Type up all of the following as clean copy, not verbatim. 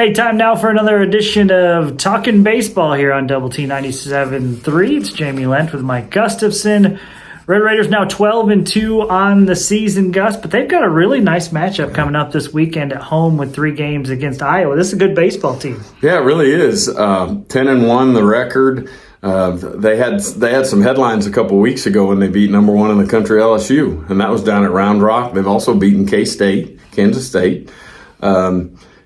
Hey, time now for another edition of Talkin Baseball here on Double T 97.3. It's Jamie Lent with Mike Gustafson. Red Raiders now 12-2 on the season, Gus, but they've got a really nice matchup coming up this weekend at home with 3 games against Iowa. This is a good baseball team. Yeah, it really is. 10-1 the record. They had some headlines a couple weeks ago when they beat number 1 in the country LSU, and that was down at Round Rock. They've also beaten K-State, Kansas State.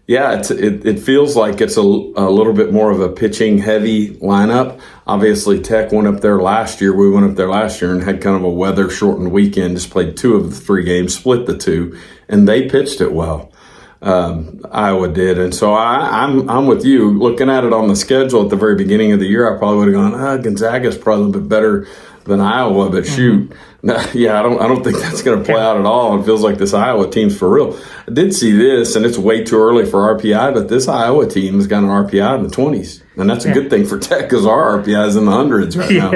It feels like it's a little bit more of a pitching-heavy lineup. Obviously, Tech went up there last year. We went up there last year and had kind of a weather-shortened weekend, just played 2 of the 3 games, split the 2, and they pitched it well. Iowa did. And so I'm with you. Looking at it on the schedule at the very beginning of the year, I probably would have gone, Gonzaga's probably a bit better than Iowa, but shoot. I don't think that's going to play out at all. It feels like this Iowa team's for real. I did see this, and it's way too early for RPI, but this Iowa team has got an RPI in the 20s. And that's a good thing for Tech because our RPI is in the hundreds right now.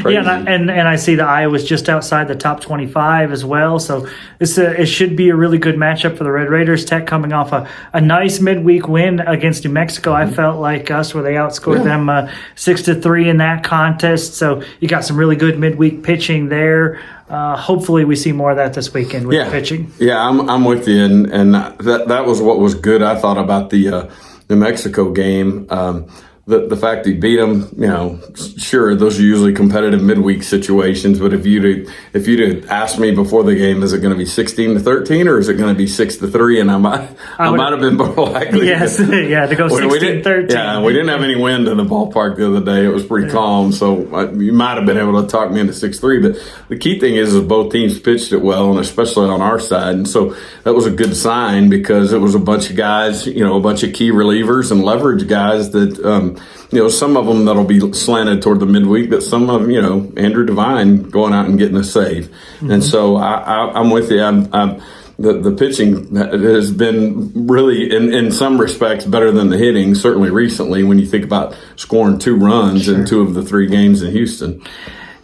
Yeah, and I see that Iowa's just outside the top 25 as well. So it should be a really good matchup for the Red Raiders. Tech coming off a nice midweek win against New Mexico. I felt like us where they outscored them 6-3 in that contest. So you got some really good midweek pitching there. Hopefully we see more of that this weekend with pitching. Yeah, I'm with you, and that was what was good, I thought, about the New Mexico game. The fact that he beat them, sure, those are usually competitive midweek situations. But if you'd have asked me before the game, is it going to be 16-13 or is it going to be 6-3? And I might have been more likely. Yes, to go 16-13. Yeah, we didn't have any wind in the ballpark the other day. It was pretty calm, so you might have been able to talk me into 6-3. But the key thing is both teams pitched it well, and especially on our side. And so that was a good sign because it was a bunch of guys, a bunch of key relievers and leverage guys that. Some of them that'll be slanted toward the midweek, but some of them, Andrew Devine going out and getting a save. Mm-hmm. And so I'm with you. The pitching has been really, in some respects, better than the hitting, certainly recently when you think about scoring 2 runs in 2 of the 3 games in Houston.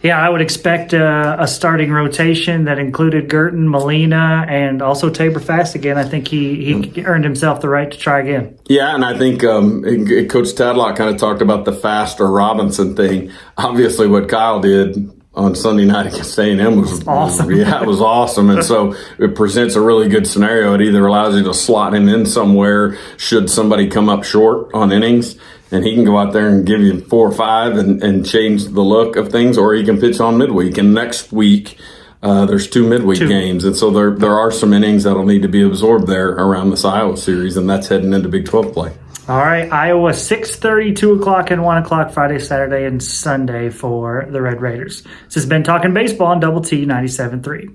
Yeah, I would expect a starting rotation that included Girton, Molina, and also Tabor Fast again. I think he earned himself the right to try again. Yeah, and I think Coach Tadlock kind of talked about the Fast or Robinson thing. Obviously, what Kyle did on Sunday night against A&M was awesome. Yeah, it was awesome. And so it presents a really good scenario. It either allows you to slot him in somewhere should somebody come up short on innings, and he can go out there and give you 4 or 5 and change the look of things, or he can pitch on midweek. And next week, there's 2 midweek games. And so there are some innings that'll need to be absorbed there around this Iowa series, and that's heading into Big 12 play. All right, Iowa 6:30, 2 o'clock, and 1 o'clock Friday, Saturday, and Sunday for the Red Raiders. This has been Talking Baseball on Double T 97.3.